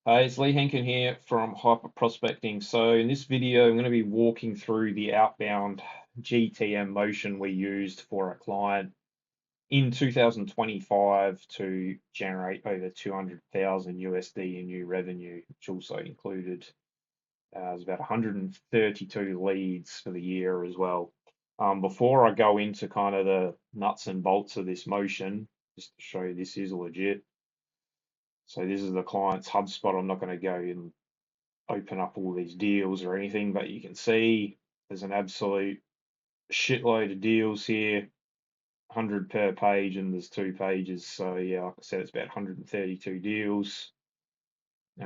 Hey, it's Leigh Hankin here from Hyper Prospecting. So in this video, I'm going to be walking through the outbound GTM motion we used for a client in 2025 to generate over 200,000 USD in new revenue, which also included it was about 132 leads for the year as well. Before I go into kind of the nuts and bolts of this motion, just to show you this is legit. So this is the client's HubSpot. I'm not going to go and open up all these deals or anything, but you can see there's an absolute shitload of deals here, 100 per page, and there's 2 pages. So yeah, like I said, it's about 132 deals. You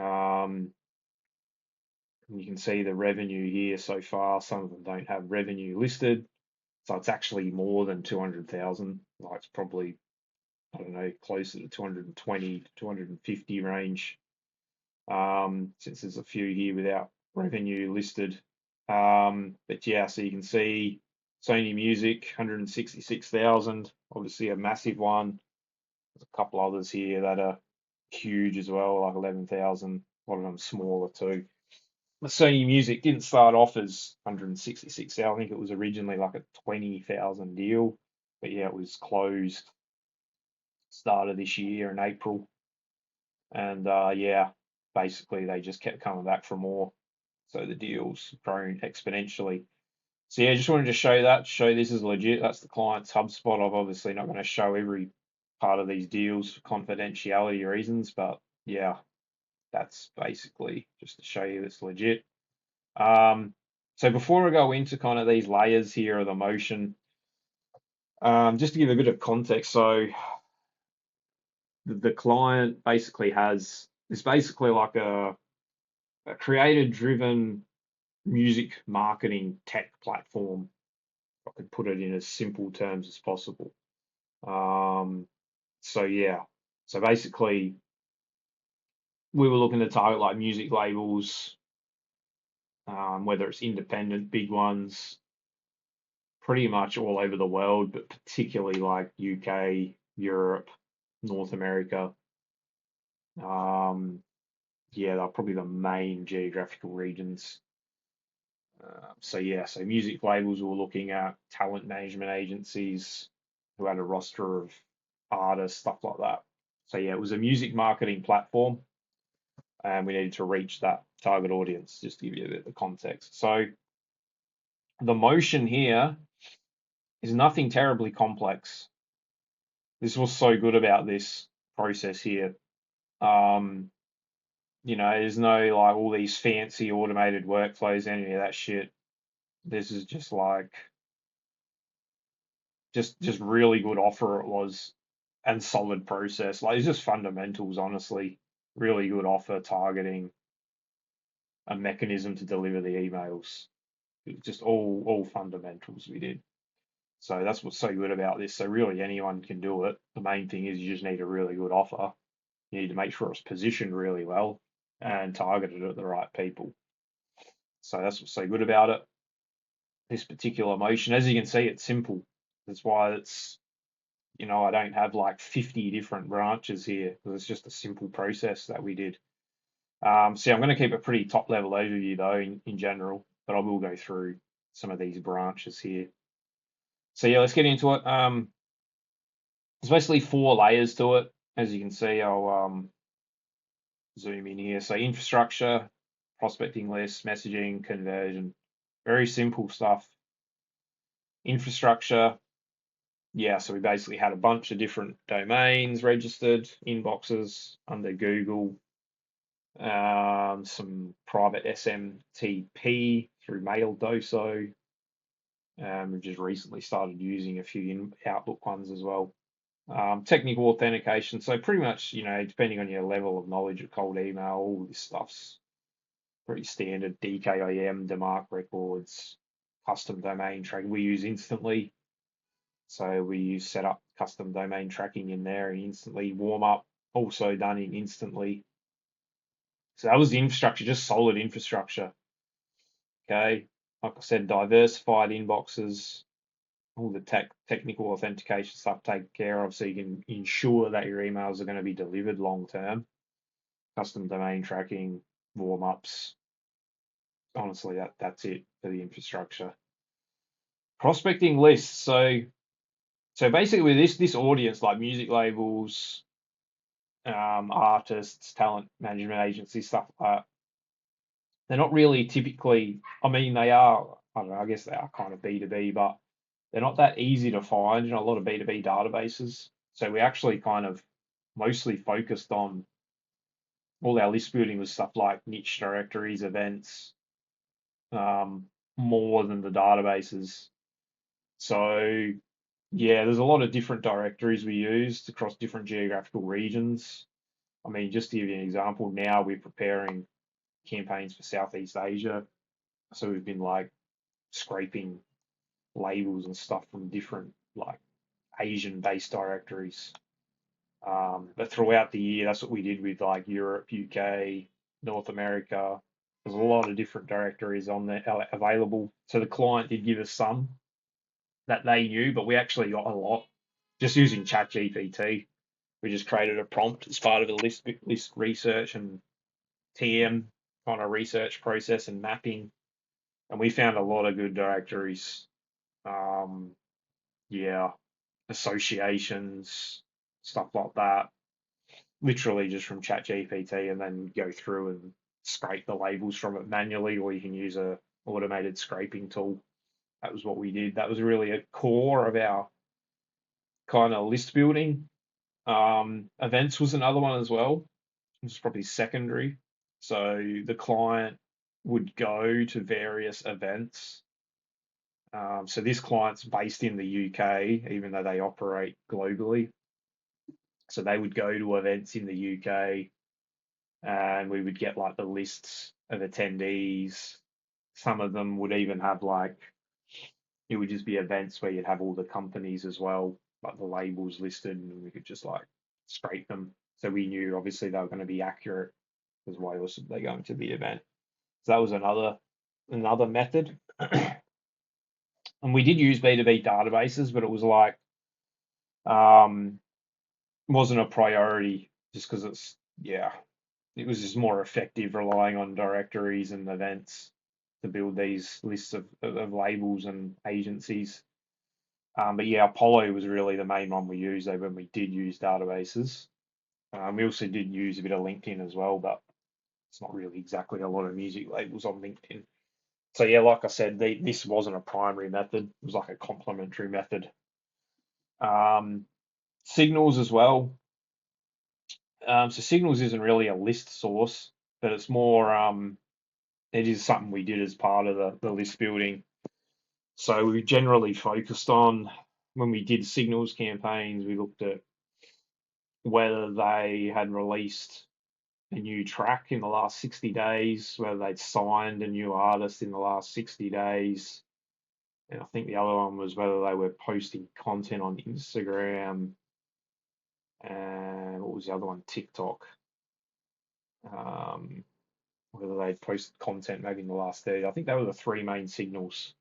can see the revenue here so far. Some of them don't have revenue listed, so it's actually more than 200,000. Like it's probably, I don't know, closer to 220 to 250 range. Since there's a few here without revenue listed. But yeah, so you can see Sony Music, 166,000, obviously a massive one. There's a couple others here that are huge as well, like 11,000. A lot of them smaller too. The Sony Music didn't start off as 166,000. I think it was originally like a 20,000 deal, but yeah, it was closed start of this year in April. And yeah, basically they just kept coming back for more. So the deals grown exponentially. So yeah, just wanted to show that, show this is legit. That's the client's HubSpot. I'm obviously not going to show every part of these deals for confidentiality reasons, but yeah, that's basically just to show you it's legit. So before I go into kind of these layers here of the motion, just to give a bit of context, so the client basically has it's basically like a creator-driven music marketing tech platform. I could put it in as simple terms as possible. Um, so yeah, so basically we were looking to target like music labels, whether it's independent, big ones, pretty much all over the world, but particularly like UK, Europe, North America. Um, yeah, they're probably the main geographical regions. So yeah, so music labels were looking at talent management agencies who had a roster of artists, stuff like that. So yeah, it was a music marketing platform, and we needed to reach that target audience. Just to give you a bit of context. So the motion here is nothing terribly complex. This was so good about this process here. Um, there's no like all these fancy automated workflows, any of that shit. This is just like just really good offer it was and solid process. Like it's just fundamentals, honestly. Really good offer, targeting, a mechanism to deliver the emails. Just all fundamentals we did. So that's what's so good about this. So really anyone can do it. The main thing is you just need a really good offer. You need to make sure it's positioned really well and targeted at the right people. So that's what's so good about it. This particular motion, as you can see, it's simple. That's why I don't have like 50 different branches here because it's just a simple process that we did. So I'm going to keep a pretty top level overview though in general, but I will go through some of these branches here. So yeah, let's get into it. There's basically 4 layers to it. As you can see, I'll zoom in here. So infrastructure, prospecting list, messaging, conversion, very simple stuff. Infrastructure, yeah, so we basically had a bunch of different domains registered, inboxes under Google, some private SMTP through MailDoso. We've just recently started using a few Outlook ones as well. Technical authentication, so pretty much, depending on your level of knowledge of cold email, all this stuff's pretty standard. DKIM, DMARC records, custom domain tracking. We use instantly. So we use set up custom domain tracking in there and instantly warm up, also done in instantly. So that was the infrastructure, just solid infrastructure. Okay. Like I said, diversified inboxes, all the technical authentication stuff taken care of so you can ensure that your emails are going to be delivered long term. custom domain tracking, warm-ups. Honestly, that's it for the infrastructure. Prospecting lists. So basically with this audience, like music labels, artists, talent management agencies, stuff like that, they're not really typically, I mean, they are, I don't know, I guess they are kind of B2B, but they're not that easy to find in a lot of B2B databases. So we actually kind of mostly focused on all our list building was stuff like niche directories, events, um, more than the databases. So yeah, there's a lot of different directories we used across different geographical regions. I mean, just to give you an example, now we're preparing campaigns for Southeast Asia. So we've been like scraping labels and stuff from different like Asian based directories. But throughout the year, that's what we did with like Europe, UK, North America. There's a lot of different directories on there available. So the client did give us some that they knew, but we actually got a lot just using ChatGPT. We just created a prompt as part of the list research and TM kind of research process and mapping, and we found a lot of good directories. Um, yeah, associations, stuff like that. Literally just from ChatGPT, and then go through and scrape the labels from it manually, or you can use a automated scraping tool. That was what we did. That was really a core of our kind of list building. Events was another one as well. It's probably secondary. So the client would go to various events. So this client's based in the UK, even though they operate globally. So they would go to events in the UK, and we would get like the lists of attendees. Some of them would even have like, it would just be events where you'd have all the companies as well, like the labels listed, and we could just like scrape them. So we knew obviously they were going to be accurate because why else are they going to the event? So that was another method. And we did use B2B databases, but it was like um wasn't a priority just because it's yeah, it was just more effective relying on directories and events to build these lists of labels and agencies. But yeah, Apollo was really the main one we used though when we did use databases. We also did use a bit of LinkedIn as well, but it's not really exactly a lot of music labels on LinkedIn. So yeah, like I said, this wasn't a primary method. It was like a complementary method. Um, Signals as well. So Signals isn't really a list source, but it's more it is something we did as part of the list building. So we generally focused on when we did Signals campaigns, we looked at whether they had released a new track in the last 60 days, whether they'd signed a new artist in the last 60 days. And I think the other one was whether they were posting content on Instagram. And what was the other one? TikTok. Um, Whether they'd posted content maybe in the last 30. I think they were the three main signals.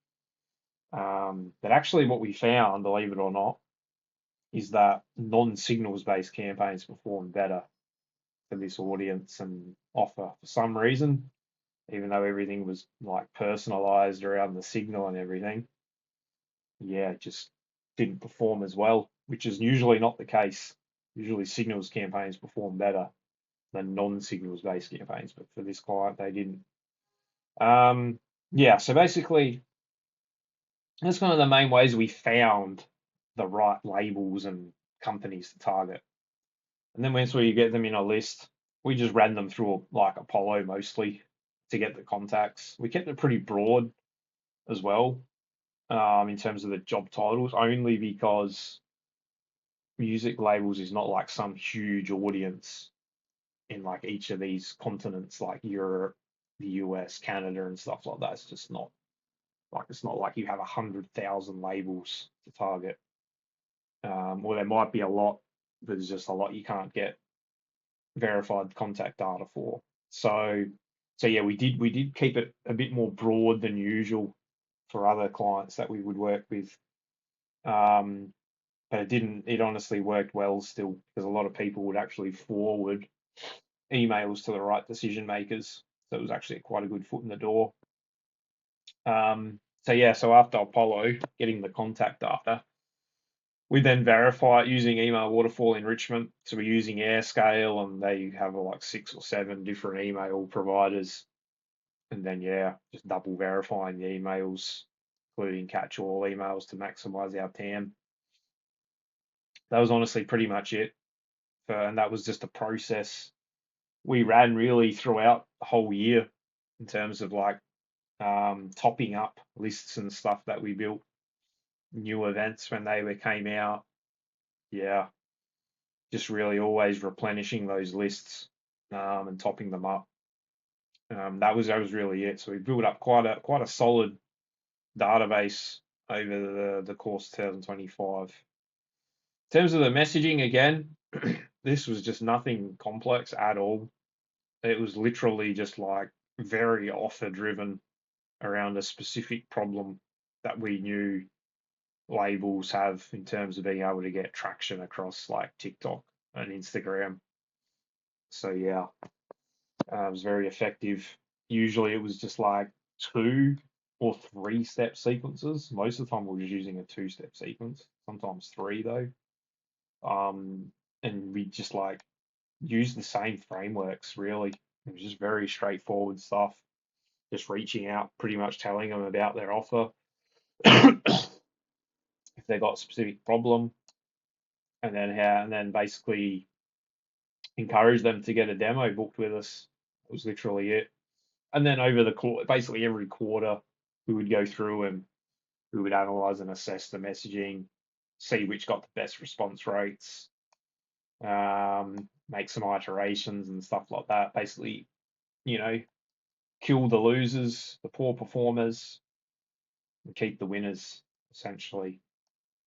But actually, what we found, believe it or not, is that non-signals based campaigns perform better for this audience and offer for some reason, even though everything was like personalized around the signal and everything. Yeah, it just didn't perform as well, which is usually not the case. Usually, signals campaigns perform better than non-signals based campaigns, but for this client, they didn't. Yeah, so basically, that's kind of the main ways we found the right labels and companies to target. And then once we get them in a list, we just ran them through like Apollo mostly to get the contacts. We kept it pretty broad as well, in terms of the job titles, only because music labels is not like some huge audience in like each of these continents, like Europe, the US, Canada, and stuff like that. It's just not like it's not like you have 100,000 labels to target. Or there might be a lot, but there's just a lot you can't get verified contact data for. So, so yeah, we did keep it a bit more broad than usual for other clients that we would work with. Um, but it didn't. It honestly worked well still because a lot of people would actually forward emails to the right decision makers. So it was actually quite a good foot in the door. So after Apollo, getting the contact data, we then verify it using email waterfall enrichment. So we're using AirScale, and they have like 6 or 7 different email providers. And then, just double verifying the emails, including catch-all emails to maximize our TAM. That was honestly pretty much it. And that was just a process we ran really throughout the whole year in terms of like topping up lists and stuff that we built, new events when they came out. Yeah, just really always replenishing those lists and topping them up. That was really it. So we built up quite a solid database over the course of 2025. In terms of the messaging, again, this was just nothing complex at all. It was literally just like very offer driven around a specific problem that we knew labels have in terms of being able to get traction across like TikTok and Instagram. So it was very effective. Usually it was just like 2 or 3 step sequences. Most of the time we were just using a 2-step sequence, sometimes 3 though. And we just like use the same frameworks really. It was just very straightforward stuff. Just reaching out, pretty much telling them about their offer. If they got a specific problem, and then basically encourage them to get a demo booked with us. That was literally it. And then over the quarter, basically every quarter, we would go through and we would analyze and assess the messaging, see which got the best response rates, make some iterations and stuff like that. Basically, you know, kill the losers, the poor performers, and keep the winners, essentially.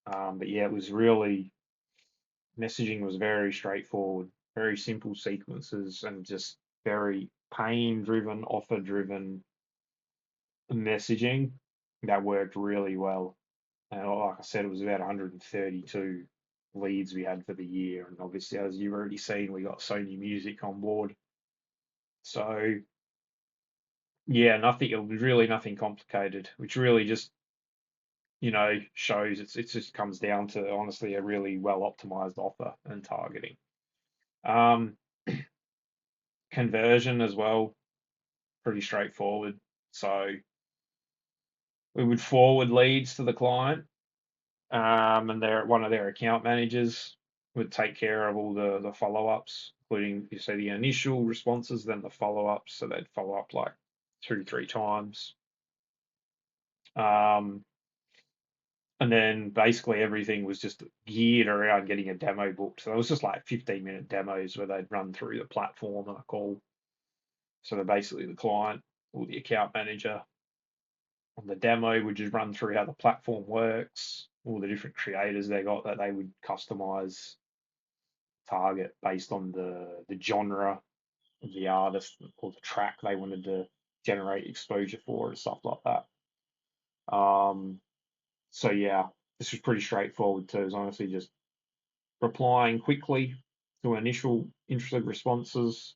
But yeah, it was really, messaging was very straightforward, very simple sequences, and just very pain driven, offer driven messaging that worked really well. And like I said, it was about 132 leads we had for the year. And obviously, as you've already seen, we got Sony Music on board. So yeah, nothing, it was really nothing complicated, which really just, shows it just comes down to honestly a really well optimized offer and targeting. Um, Conversion as well, pretty straightforward. So we would forward leads to the client, and one of their account managers would take care of all the follow-ups, including you say the initial responses, then the follow-ups. So they'd follow up like 2, 3 times. And then basically everything was just geared around getting a demo booked. So it was just like 15-minute demos where they'd run through the platform on a call. So they're basically the client or the account manager on the demo would just run through how the platform works, all the different creators they got that they would customize, target based on the genre of the artist or the track they wanted to generate exposure for and stuff like that. So yeah, this was pretty straightforward too. It was honestly just replying quickly to initial interested responses,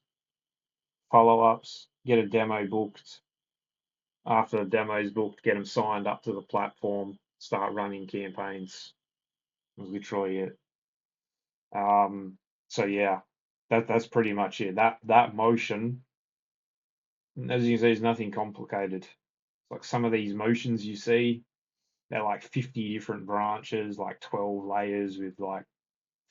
follow-ups, get a demo booked. After the demo's booked, get them signed up to the platform, start running campaigns. It was literally it. So yeah, that's pretty much it. That motion, as you can see, is nothing complicated. It's like some of these motions you see, they're like 50 different branches, like 12 layers with like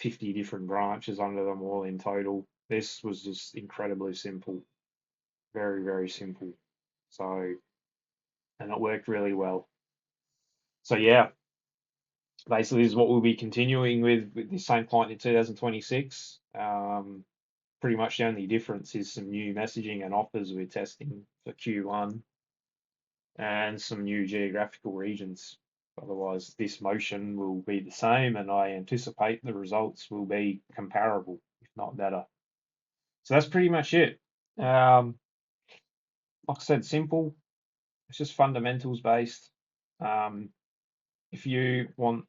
50 different branches under them all in total. This was just incredibly simple, very, very simple. So, and it worked really well. So yeah, basically this is what we'll be continuing with the same client in 2026. Pretty much the only difference is some new messaging and offers we're testing for Q1 and some new geographical regions. Otherwise, this motion will be the same, and I anticipate the results will be comparable, if not better. So that's pretty much it. Like I said, simple. It's just fundamentals based. If you want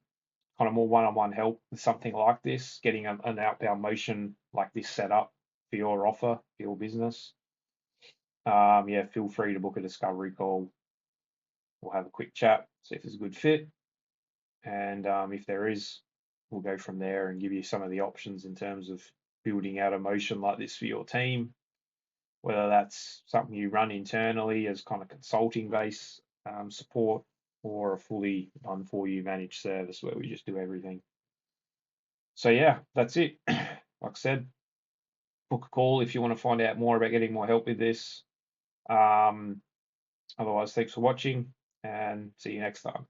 kind of more one-on-one help with something like this, getting an outbound motion like this set up, for your offer, for your business, yeah, feel free to book a discovery call. We'll have a quick chat, see if there's a good fit, and if there is, we'll go from there and give you some of the options in terms of building out a motion like this for your team, whether that's something you run internally as kind of consulting based support, or a fully done for you managed service where we just do everything. So yeah, that's it. Like I said, book a call if you want to find out more about getting more help with this. Otherwise, thanks for watching and see you next time.